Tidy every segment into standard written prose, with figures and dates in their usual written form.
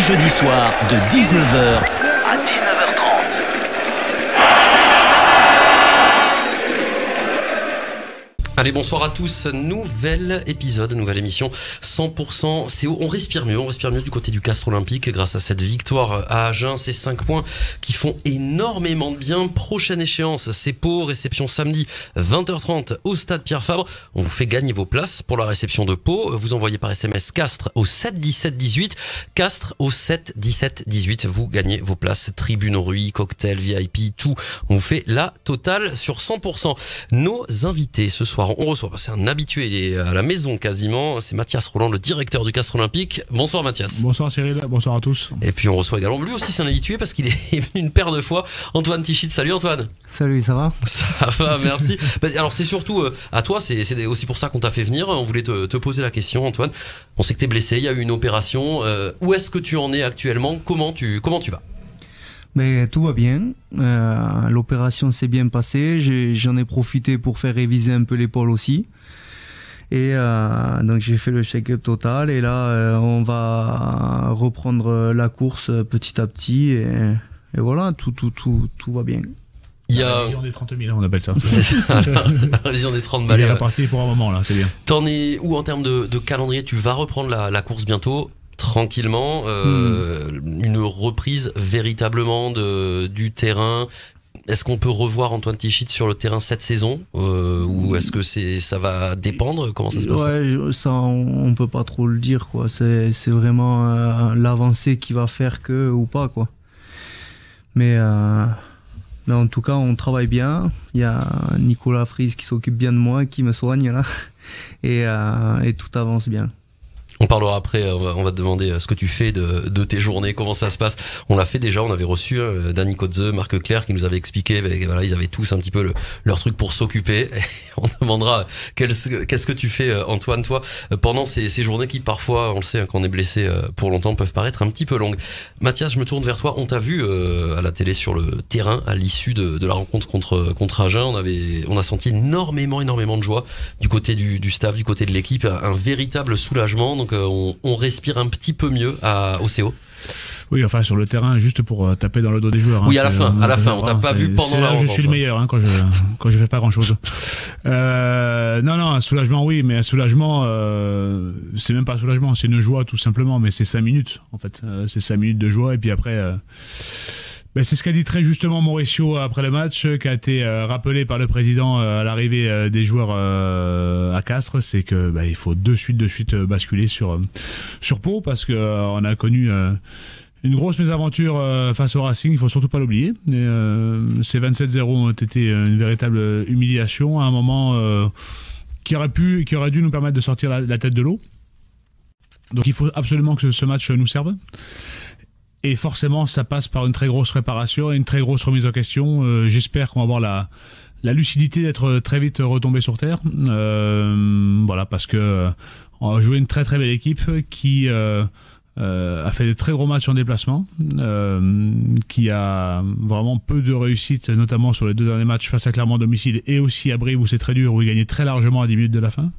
jeudi soir de 19h à 19h30. Allez, bonsoir à tous. Nouvel épisode, nouvelle émission 100% CO. On respire mieux du côté du Castres Olympique grâce à cette victoire à Agen. Ces 5 points qui font énormément de bien. Prochaine échéance, c'est Pau. Réception samedi 20h30 au stade Pierre Fabre. On vous fait gagner vos places pour la réception de Pau. Vous envoyez par SMS Castres au 7 17 18. Castres au 7 17 18. Vous gagnez vos places. Tribune au Rui, cocktail, VIP, tout. On vous fait la totale sur 100%. Nos invités ce soir, on reçoit, c'est un habitué, il est à la maison quasiment, c'est Mathias Roland, le directeur du Castres Olympique. Bonsoir Mathias. Bonsoir Cyril, bonsoir à tous. Et puis on reçoit également, lui aussi c'est un habitué parce qu'il est venu une paire de fois, Antoine Tichit. Salut Antoine. Salut, ça va? Ça va, merci. Alors c'est surtout à toi, c'est aussi pour ça qu'on t'a fait venir, on voulait te poser la question Antoine. On sait que t'es blessé, il y a eu une opération, où est-ce que tu en es actuellement, comment tu vas? Mais tout va bien, l'opération s'est bien passée, j'en ai profité pour faire réviser un peu l'épaule aussi. Et donc j'ai fait le check-up total et là on va reprendre la course petit à petit et voilà, tout va bien. Il y a la révision des 30 000, on appelle ça. C'est ça, la révision des 30 balais. Il est reparti pour un moment là, c'est bien. T'en es où en termes de calendrier? Tu vas reprendre la course bientôt? Tranquillement, une reprise véritablement du terrain. Est-ce qu'on peut revoir Antoine Tichit sur le terrain cette saison ou est-ce que ça va dépendre? Comment ça se passe? Ouais, ça on peut pas trop le dire quoi. C'est vraiment l'avancée qui va faire que ou pas quoi. Mais en tout cas on travaille bien. Il y a Nicolas Fries qui s'occupe bien de moi, qui me soigne là et tout avance bien. On parlera après, on va te demander ce que tu fais de tes journées, comment ça se passe. On l'a fait déjà, on avait reçu Danny Kotze, Marc Clerc qui nous avait expliqué, voilà, ils avaient tous un petit peu leur truc pour s'occuper. On demandera qu'est-ce que tu fais Antoine, toi, pendant ces journées qui parfois, on le sait, quand on est blessé pour longtemps, peuvent paraître un petit peu longues. Mathias, je me tourne vers toi, on t'a vu à la télé sur le terrain à l'issue de la rencontre contre Agen. On a senti énormément de joie du côté du staff, du côté de l'équipe, un véritable soulagement. Donc on respire un petit peu mieux au CO. Oui, enfin sur le terrain, juste pour taper dans le dos des joueurs. Oui, à la fin, on t'a pas vu pendant la rencontre. Je suis le meilleur quand je fais pas grand chose. Non, un soulagement oui, mais un soulagement, c'est même pas un soulagement, c'est une joie tout simplement, mais c'est 5 minutes en fait. C'est 5 minutes de joie et puis après... c'est ce qu'a dit très justement Mauricio après le match, qui a été rappelé par le président à l'arrivée des joueurs à Castres, c'est que il faut de suite basculer sur Pau parce que on a connu une grosse mésaventure face au Racing, il faut surtout pas l'oublier. Ces 27-0 ont été une véritable humiliation à un moment qui aurait dû nous permettre de sortir la tête de l'eau. Donc il faut absolument que ce match nous serve. Et forcément, ça passe par une très grosse préparation et une très grosse remise en question. J'espère qu'on va avoir la lucidité d'être très vite retombé sur terre. Voilà, parce que on a joué une très très belle équipe qui a fait de très gros matchs en déplacement, qui a vraiment peu de réussite, notamment sur les 2 derniers matchs face à Clermont à domicile et aussi à Brive où c'est très dur, où il gagnait très largement à 10 minutes de la fin.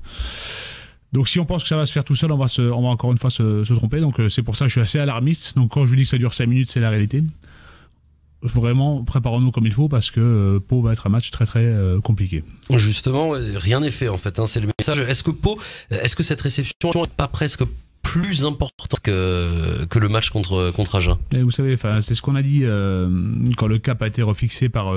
Donc si on pense que ça va se faire tout seul, on va encore une fois se tromper. Donc c'est pour ça que je suis assez alarmiste. Donc quand je vous dis que ça dure 5 minutes, c'est la réalité. Vraiment, préparons-nous comme il faut parce que Pau va être un match très très compliqué. Justement, rien n'est fait en fait, c'est le message. Est-ce que cette réception n'est pas presque plus importante que le match contre Agen? Et vous savez, c'est ce qu'on a dit quand le cap a été refixé par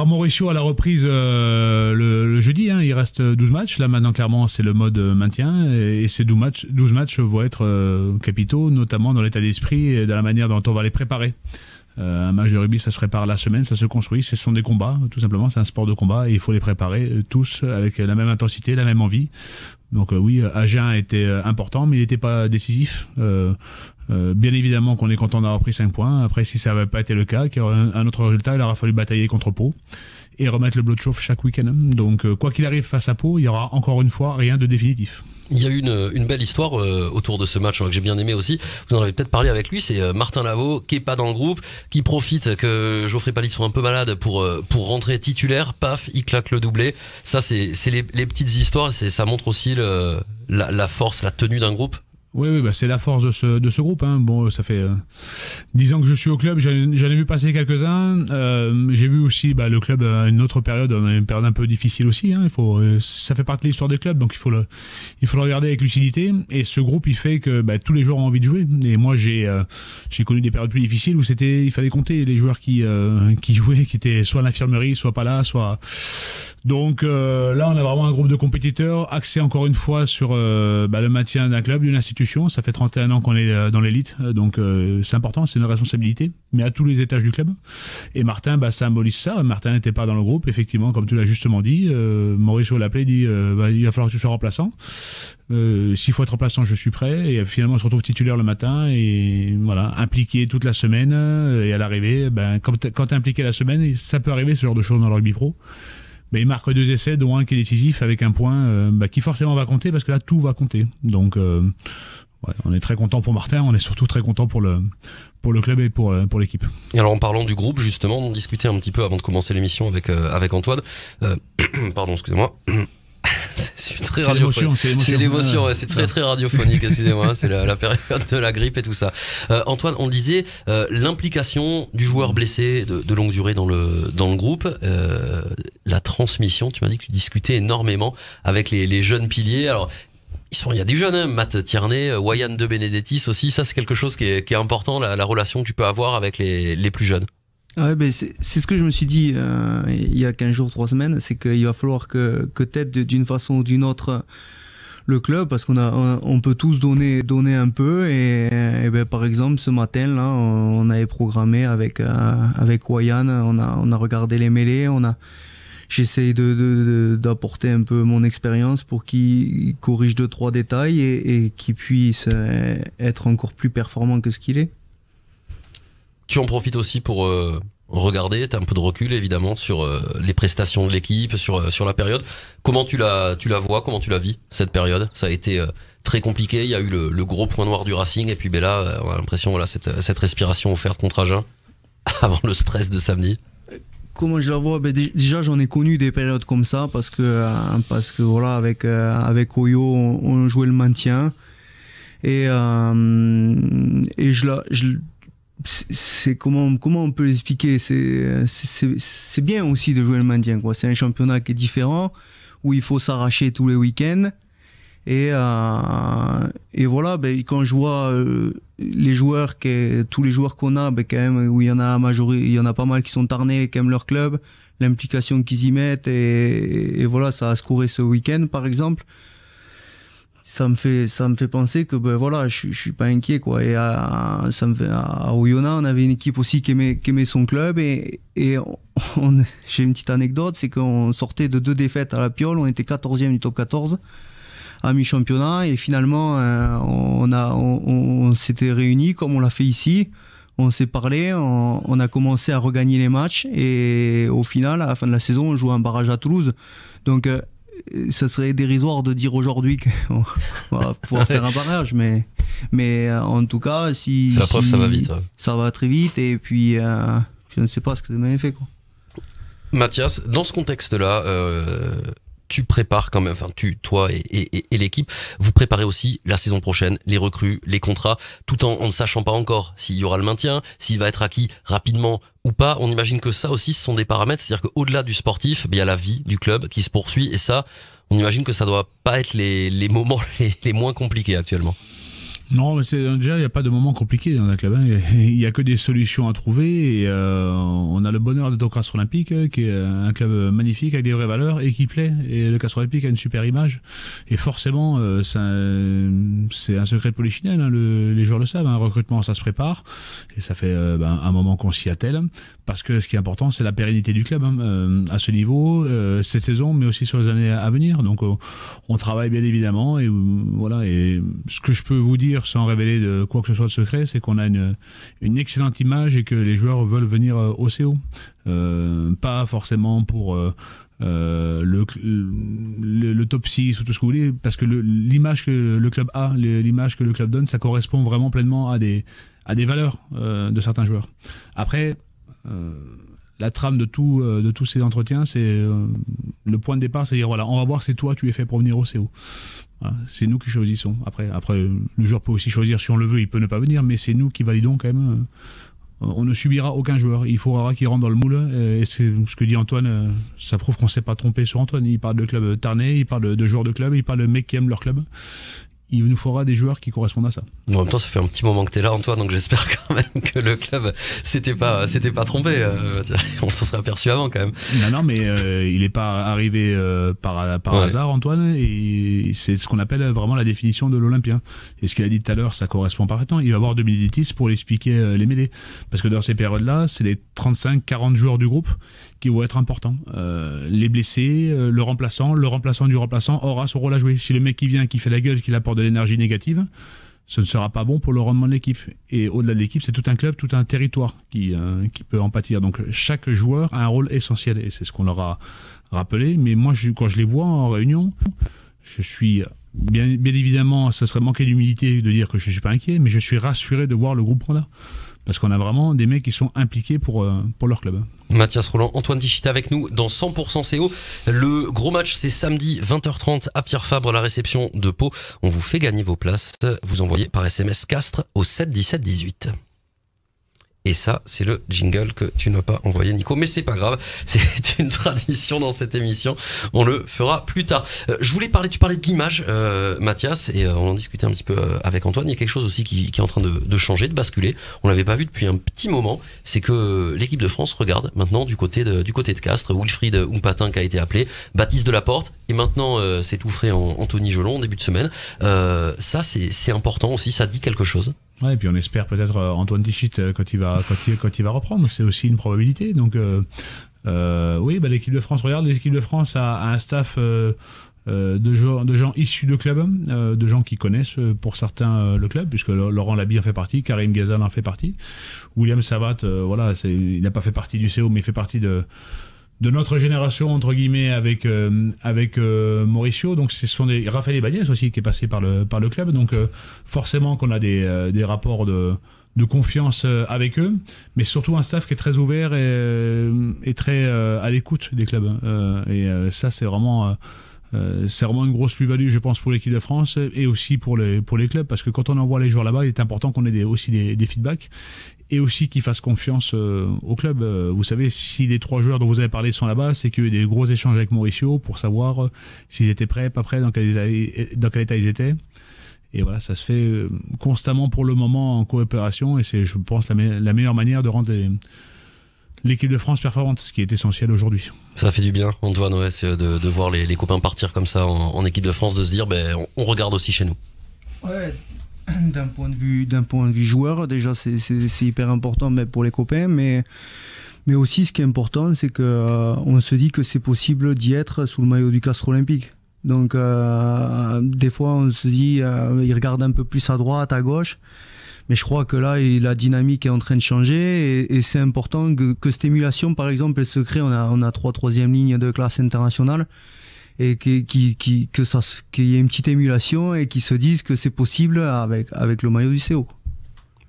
Mauricio à la reprise le jeudi. Il reste 12 matchs. Là maintenant clairement c'est le mode maintien et ces 12 matchs vont être capitaux, notamment dans l'état d'esprit et dans la manière dont on va les préparer. Un match de rugby ça se prépare la semaine, ça se construit, ce sont des combats tout simplement, c'est un sport de combat et il faut les préparer tous avec la même intensité, la même envie. Donc oui, Agen était important mais il n'était pas décisif. Bien évidemment qu'on est content d'avoir pris 5 points. Après, si ça n'avait pas été le cas, qu'il y aurait un autre résultat, il aura fallu batailler contre Pau et remettre le bloc de chauffe chaque week-end. Donc, quoi qu'il arrive face à Pau, il y aura encore une fois rien de définitif. Il y a eu une belle histoire autour de ce match que j'ai bien aimé aussi. Vous en avez peut-être parlé avec lui. C'est Martin Lavaux qui est pas dans le groupe, qui profite que Geoffrey Pallis soit un peu malade pour rentrer titulaire. Paf, il claque le doublé. Ça, c'est les petites histoires. Ça montre aussi la force, la tenue d'un groupe. Oui, c'est la force de ce groupe. Hein. Bon, ça fait 10 ans que je suis au club, j'en ai vu passer quelques-uns. J'ai vu aussi le club à une autre période, une période un peu difficile aussi. Hein. Ça fait partie de l'histoire des clubs, donc il faut le regarder avec lucidité. Et ce groupe, il fait que tous les joueurs ont envie de jouer. Et moi, j'ai connu des périodes plus difficiles où il fallait compter les joueurs qui jouaient, qui étaient soit à l'infirmerie, soit pas là, soit... Donc là, on a vraiment un groupe de compétiteurs axé encore une fois sur le maintien d'un club, d'une institution. Ça fait 31 ans qu'on est dans l'élite, donc c'est important, c'est une responsabilité, mais à tous les étages du club. Et Martin symbolise ça. Martin n'était pas dans le groupe, effectivement, comme tu l'as justement dit. Mauricio l'appelait, dit il va falloir que tu sois remplaçant. S'il faut être remplaçant, je suis prêt. Et finalement, on se retrouve titulaire le matin et voilà, impliqué toute la semaine. Et à l'arrivée, quand tu es impliqué la semaine, ça peut arriver ce genre de choses dans le rugby pro. Il marque 2 essais, dont un qui est décisif avec un point qui forcément va compter parce que là tout va compter. Donc on est très content pour Martin, on est surtout très content pour le club et pour l'équipe. Et alors en parlant du groupe justement, on discutait un petit peu avant de commencer l'émission avec Antoine. Pardon, excusez-moi. C'est très radiophonique. C'est l'émotion, c'est très radiophonique, excusez-moi, c'est la période de la grippe et tout ça. Antoine, on disait l'implication du joueur blessé de longue durée dans le groupe, la transmission, tu m'as dit que tu discutais énormément avec les jeunes piliers. Alors il y a des jeunes, hein, Matt Tierney, Wayan de Benedettis aussi, ça c'est quelque chose qui est important, la relation que tu peux avoir avec les plus jeunes. Ouais, c'est ce que je me suis dit il y a 15 jours, 3 semaines, c'est qu'il va falloir que t'aides d'une façon ou d'une autre le club, parce on peut tous donner un peu, et par exemple ce matin là, on avait programmé avec Wayan, on a regardé les mêlées, j'essaie d'apporter un peu mon expérience pour qu'il corrige 2-3 détails et qu'il puisse être encore plus performant que ce qu'il est. Tu en profites aussi pour regarder, tu as un peu de recul évidemment sur les prestations de l'équipe, sur la période. Comment tu la vois, comment tu la vis cette période? Ça a été très compliqué, il y a eu le gros point noir du Racing et puis là on a l'impression cette respiration offerte contre Agen avant le stress de samedi. Comment je la vois? Déjà j'en ai connu des périodes comme ça parce que voilà, avec Oyo on jouait le maintien et c'est comment on peut l'expliquer, c'est bien aussi de jouer le maintien, quoi. C'est un championnat qui est différent où il faut s'arracher tous les week-ends et voilà, quand je vois tous les joueurs qu'on a, quand même, où il y en a il y en a pas mal qui sont tarnés, qui aiment leur club, l'implication qu'ils y mettent et voilà, ça a scoré ce week-end par exemple. Ça me fait penser que voilà, je suis pas inquiet, quoi. Et à Oyonnax, on avait une équipe aussi qui aimait son club et j'ai une petite anecdote, c'est qu'on sortait de 2 défaites à la Piole, on était 14e du top 14 à mi-championnat et finalement on s'était réunis comme on l'a fait ici, on s'est parlé, on a commencé à regagner les matchs et au final à la fin de la saison on joue un barrage à Toulouse, donc ça serait dérisoire de dire aujourd'hui qu'on va pouvoir faire un barrage, mais en tout cas, c'est la preuve, ça va vite. Ouais. Ça va très vite, et puis je ne sais pas ce que vous avez fait, quoi. Mathias, dans ce contexte-là, tu prépares quand même, toi et l'équipe, vous préparez aussi la saison prochaine, les recrues, les contrats, tout en ne sachant pas encore s'il y aura le maintien, s'il va être acquis rapidement ou pas. On imagine que ça aussi, ce sont des paramètres, c'est-à-dire qu'au-delà du sportif, il y a la vie du club qui se poursuit, et ça, on imagine que ça doit pas être les moments les moins compliqués actuellement. Non, mais déjà, il n'y a pas de moment compliqué dans un club. Hein. Il n'y a que des solutions à trouver. Et on a le bonheur d'être au Castres Olympique, qui est un club magnifique, avec des vraies valeurs, et qui plaît. Et le Castres Olympique a une super image. Et forcément, c'est un secret de polichinelle. Hein. Les joueurs le savent. Un recrutement, ça se prépare. Et ça fait un moment qu'on s'y attelle. Parce que ce qui est important, c'est la pérennité du club. Hein. À ce niveau, cette saison, mais aussi sur les années à venir. Donc, on travaille bien évidemment. Et voilà. Et ce que je peux vous dire, sans révéler de quoi que ce soit de secret, c'est qu'on a une excellente image et que les joueurs veulent venir au CO. Pas forcément pour le top 6 ou tout ce que vous voulez, parce que l'image que le club a, l'image que le club donne, ça correspond vraiment pleinement à des valeurs de certains joueurs. Après, la trame de tous ces entretiens, c'est le point de départ, c'est-à-dire voilà, on va voir si toi tu es fait pour venir au CO. Voilà, c'est nous qui choisissons. Après, le joueur peut aussi choisir si on le veut, il peut ne pas venir, mais c'est nous qui validons quand même. On ne subira aucun joueur. Il faudra qu'il rentre dans le moule. Et c'est ce que dit Antoine. Ça prouve qu'on ne s'est pas trompé sur Antoine. Il parle de club tarnais, il parle de joueurs de club, il parle de mecs qui aiment leur club. Il nous faudra des joueurs qui correspondent à ça. En même temps, ça fait un petit moment que t'es là, Antoine, donc j'espère quand même que le club s'était pas trompé. On s'en serait aperçu avant quand même. Non, mais il n'est pas arrivé par hasard, Antoine, et c'est ce qu'on appelle vraiment la définition de l'Olympien. Et ce qu'il a dit tout à l'heure, ça correspond parfaitement. Il va voir Dominitis pour l'expliquer les mêlées. Parce que dans ces périodes-là, c'est les 35-40 joueurs du groupe qui vont être importants. Les blessés, le remplaçant du remplaçant aura son rôle à jouer. Si le mec qui vient, qui fait la gueule, qui apporte de l'énergie négative, ce ne sera pas bon pour le rendement de l'équipe. Et au-delà de l'équipe, c'est tout un club, tout un territoire qui peut en pâtir. Donc chaque joueur a un rôle essentiel et c'est ce qu'on leur a rappelé. Mais moi, quand je les vois en réunion, je suis bien évidemment, ça serait manquer d'humilité de dire que je ne suis pas inquiet, mais je suis rassuré de voir le groupe qu'on a. Parce qu'on a vraiment des mecs qui sont impliqués pour leur club. Mathias Roland, Antoine Dichita avec nous dans 100% CO. Le gros match, c'est samedi 20h30 à Pierre Fabre, la réception de Pau. On vous fait gagner vos places. Vous envoyez par SMS Castres au 7 17 18. Et ça, c'est le jingle que tu n'as pas envoyé, Nico. Mais c'est pas grave, c'est une tradition dans cette émission. On le fera plus tard. Je voulais tu parlais de l'image, Mathias, et on en discutait un petit peu avec Antoine. Il y a quelque chose aussi qui est en train de changer, de basculer. On l'avait pas vu depuis un petit moment. C'est que l'équipe de France regarde maintenant du côté de Castres. Wilfried Humpatin qui a été appelé, Baptiste Delaporte, et maintenant c'est tout frais en Anthony Gelon en début de semaine. Ça, c'est important aussi. Ça dit quelque chose. Ouais, et puis on espère peut-être Antoine Tichit quand il va reprendre, c'est aussi une probabilité. Donc oui, l'équipe de France, regarde, l'équipe de France a un staff de gens issus de clubs, de gens qui connaissent pour certains le club, puisque Laurent Labie en fait partie, Karim Ghazal en fait partie, William Savat, il n'a pas fait partie du CO, mais il fait partie de notre génération entre guillemets avec Mauricio. Donc ce sont des Raphaël Ibanez aussi qui est passé par le club, donc forcément qu'on a des rapports de confiance avec eux, mais surtout un staff qui est très ouvert et très à l'écoute des clubs, ça c'est vraiment une grosse plus-value, je pense, pour l'équipe de France et aussi pour les clubs, parce que quand on envoie les joueurs là-bas, il est important qu'on ait aussi des feedbacks et aussi qu'ils fassent confiance au club. Vous savez, si les 3 joueurs dont vous avez parlé sont là-bas, c'est qu'il y a eu des gros échanges avec Mauricio pour savoir s'ils étaient prêts, pas prêts, dans quel état ils étaient. Et voilà, ça se fait constamment pour le moment en coopération, et c'est, je pense, la meilleure manière de rendre l'équipe de France performante, ce qui est essentiel aujourd'hui. Ça fait du bien, Antoine, ouais, c'est de voir les copains partir comme ça en équipe de France, de se dire on regarde aussi chez nous. Ouais, d'un point de vue joueur, déjà c'est hyper important même pour les copains, mais aussi ce qui est important, c'est que on se dit que c'est possible d'y être sous le maillot du Castres Olympique. Donc des fois on se dit il regarde un peu plus à droite, à gauche. Mais je crois que là, la dynamique est en train de changer et c'est important que cette émulation, par exemple, elle se crée. On a 3 troisième lignes de classe internationale et qu'il y ait une petite émulation et qu'ils se disent que c'est possible avec le maillot du CO.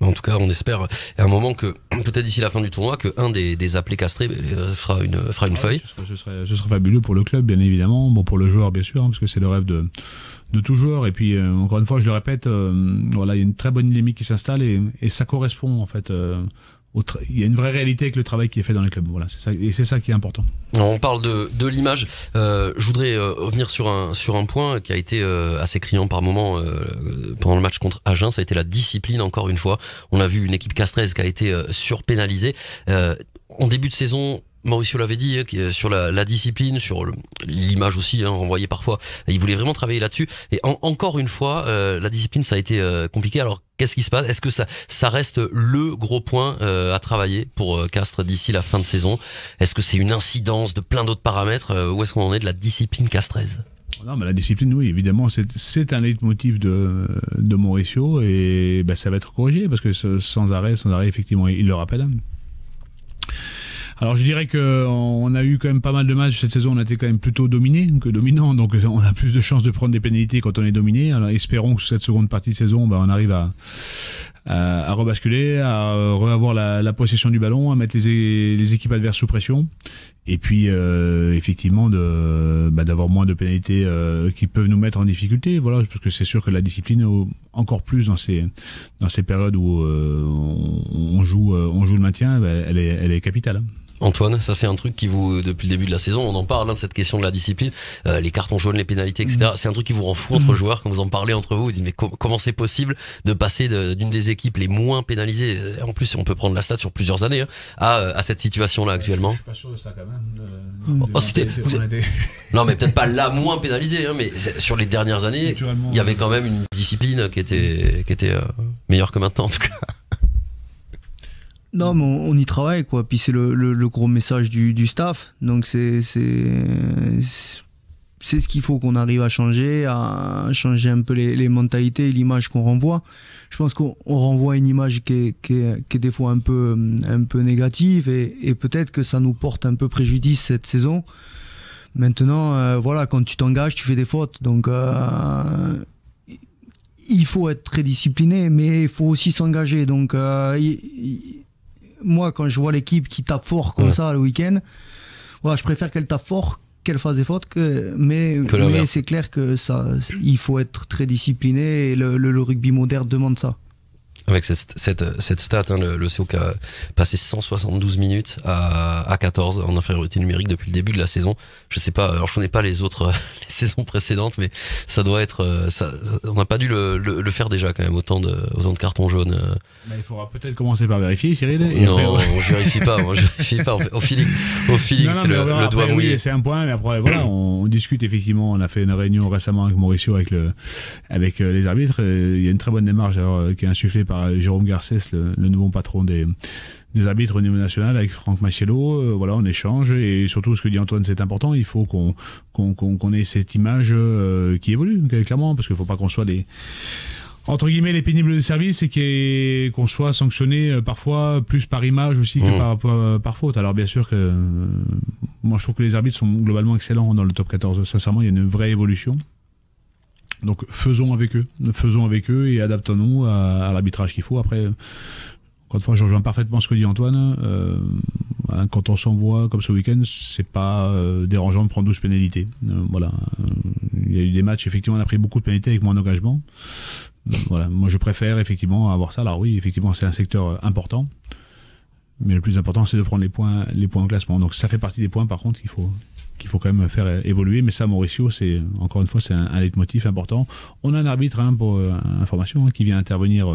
En tout cas, on espère à un moment que, peut-être d'ici la fin du tournoi, qu'un des appelés castrés fera une feuille. Ce serait fabuleux pour le club, bien évidemment. Bon, pour le joueur, bien sûr, parce que c'est le rêve de tout joueur. Et puis, encore une fois, je le répète, il y a une très bonne dynamique qui s'installe et ça correspond, en fait. Il y a une vraie réalité avec le travail qui est fait dans les clubs. Voilà, c'est ça, et c'est ça qui est important. On parle de l'image. Je voudrais revenir sur un point qui a été assez criant par moment pendant le match contre Agen. Ça a été la discipline, encore une fois. On a vu une équipe castraise qui a été surpénalisée. En début de saison, Mauricio l'avait dit, sur la discipline, sur l'image aussi, renvoyée parfois. Il voulait vraiment travailler là-dessus. Et encore une fois, la discipline, ça a été compliqué. Alors, qu'est-ce qui se passe ? Est-ce que ça reste le gros point à travailler pour Castres d'ici la fin de saison ? Est-ce que c'est une incidence de plein d'autres paramètres ? Où est-ce qu'on en est de la discipline castraise ? Non, mais la discipline, oui, évidemment, c'est un leitmotiv de Mauricio et ça va être corrigé parce que sans arrêt, effectivement, il le rappelle. Alors je dirais qu'on a eu quand même pas mal de matchs cette saison, on a été quand même plutôt dominé que dominant, donc on a plus de chances de prendre des pénalités quand on est dominé. Alors espérons que cette seconde partie de saison, on arrive à rebasculer, à reavoir la possession du ballon, à mettre les équipes adverses sous pression. Et puis, effectivement, d'avoir moins de pénalités qui peuvent nous mettre en difficulté. Voilà, parce que c'est sûr que la discipline, encore plus dans ces périodes où on joue le maintien, elle est capitale. Antoine, ça c'est un truc qui vous, depuis le début de la saison, on en parle, de cette question de la discipline, les cartons jaunes, les pénalités, etc. C'est un truc qui vous rend fou entre joueurs quand vous en parlez entre vous. Vous dites mais comment c'est possible de passer d'une des équipes les moins pénalisées, en plus on peut prendre la stat sur plusieurs années, à cette situation-là actuellement. Je suis pas sûr de ça quand même. Non mais peut-être pas la moins pénalisée, mais sur les dernières années, il y avait quand même une discipline qui était meilleure que maintenant en tout cas. Non, mais on y travaille, quoi. Puis c'est le gros message du staff. Donc c'est ce qu'il faut qu'on arrive à changer un peu les mentalités et l'image qu'on renvoie. Je pense qu'on renvoie une image qui est des fois un peu négative et peut-être que ça nous porte un peu préjudice cette saison. Maintenant, voilà, quand tu t'engages, tu fais des fautes. Donc il faut être très discipliné, mais il faut aussi s'engager. Donc moi, quand je vois l'équipe qui tape fort comme ça le week-end, voilà, je préfère qu'elle tape fort, qu'elle fasse des fautes, mais c'est clair que il faut être très discipliné et le rugby moderne demande ça. Avec cette stat, le COK a passé 172 minutes à 14 en infériorité numérique depuis le début de la saison. Je sais pas, alors je connais pas les autres les saisons précédentes, mais ça doit être on n'a pas dû le faire déjà quand même, autant de cartons jaunes. Il faudra peut-être commencer par vérifier, Cyril. Non, on vérifie pas, au feeling c'est le doigt mouillé. Oui, c'est un point, mais après voilà, on discute effectivement. On a fait une réunion récemment avec Mauricio, avec les arbitres. Il y a une très bonne démarche qui est insufflée par Jérôme Garcès, le nouveau patron des arbitres au niveau national, avec Franck Machiello. Voilà, on échange, et surtout ce que dit Antoine, c'est important. Il faut qu'on ait cette image qui évolue clairement, parce qu'il ne faut pas qu'on soit entre guillemets les pénibles de service, et qu'on soit sanctionné parfois plus par image aussi que par faute. Alors bien sûr que moi je trouve que les arbitres sont globalement excellents dans le top 14. Sincèrement, il y a une vraie évolution. Donc faisons avec eux et adaptons-nous à l'arbitrage qu'il faut. Après, encore une fois, je rejoins parfaitement ce que dit Antoine. Quand on s'envoie comme ce week-end, c'est pas dérangeant de prendre 12 pénalités. Voilà. Il y a eu des matchs, effectivement, on a pris beaucoup de pénalités avec moins d'engagement. Voilà. Moi, je préfère effectivement avoir ça. Alors oui, effectivement, c'est un secteur important. Mais le plus important, c'est de prendre les points en classement. Donc ça fait partie des points, par contre, qu'il faut quand même faire évoluer. Mais ça, Mauricio, encore une fois, c'est un leitmotiv important. On a un arbitre, pour information, qui vient intervenir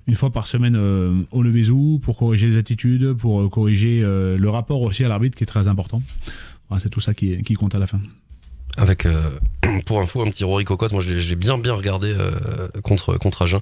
une fois par semaine au Levezou pour corriger les attitudes, pour corriger le rapport aussi à l'arbitre, qui est très important. Voilà, c'est tout ça qui compte à la fin. Avec, pour info, un petit Rory Cocotte, moi j'ai bien regardé contre Agen.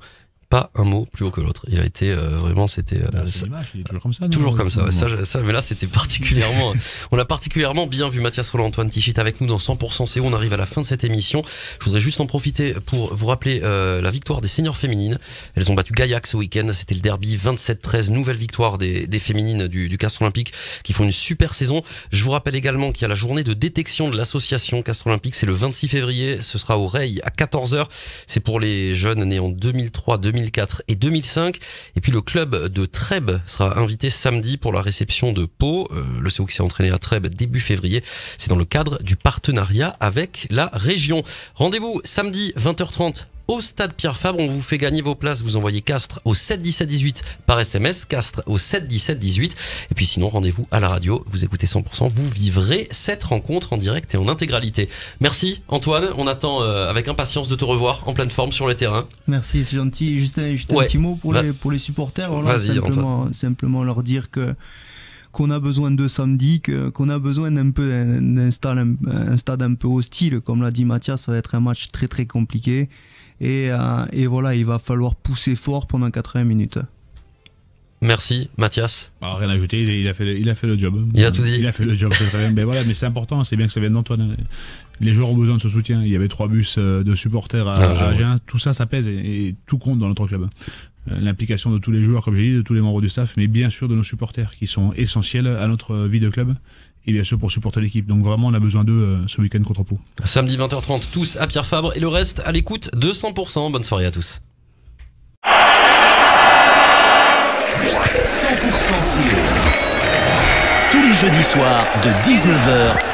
Pas un mot plus haut que l'autre. Il a été vraiment, c'était. C'est l'image, il est toujours comme ça. Toujours comme ça. Mais là, c'était particulièrement. On a particulièrement bien vu Mathias Rolland, Antoine Tichit avec nous dans 100% CO. On arrive à la fin de cette émission. Je voudrais juste en profiter pour vous rappeler la victoire des seniors féminines. Elles ont battu Gaillac ce week-end. C'était le derby 27-13. Nouvelle victoire des féminines du Castres Olympique, qui font une super saison. Je vous rappelle également qu'il y a la journée de détection de l'association Castres Olympique. C'est le 26 février. Ce sera au Reil à 14h. C'est pour les jeunes nés en 2003, 2004 et 2005. Et puis le club de Trèbes sera invité samedi pour la réception de Pau. Le COK s'est entraîné à Trèbes début février. C'est dans le cadre du partenariat avec la région. Rendez-vous samedi 20h30 au stade Pierre Fabre. On vous fait gagner vos places. Vous envoyez Castres au 7 17 18 par SMS. Castres au 7 17 18. Et puis sinon, rendez-vous à la radio. Vous écoutez 100%. Vous vivrez cette rencontre en direct et en intégralité. Merci Antoine. On attend avec impatience de te revoir en pleine forme sur le terrain. Merci, c'est gentil. Juste un petit mot pour les supporters. Voilà, simplement leur dire qu'on a besoin de samedi, qu'on a besoin d'un stade un peu hostile. Comme l'a dit Mathias, ça va être un match très très compliqué. Et voilà, il va falloir pousser fort pendant 80 minutes. Merci Mathias. Rien à ajouter, il a fait le job. Il a tout dit. Il a fait le job, c'est très bien. Mais voilà, mais c'est important, c'est bien que ça vienne d'Antoine. Les joueurs ont besoin de ce soutien. Il y avait 3 bus de supporters à Agen. Tout ça, ça pèse et tout compte dans notre club. L'implication de tous les joueurs, comme j'ai dit, de tous les membres du staff, mais bien sûr de nos supporters qui sont essentiels à notre vie de club. Et bien sûr pour supporter l'équipe. Donc vraiment on a besoin d'eux ce week-end contre Pau. Samedi 20h30, tous à Pierre Fabre et le reste à l'écoute de 100%. Bonne soirée à tous. tous les jeudis soirs de 19h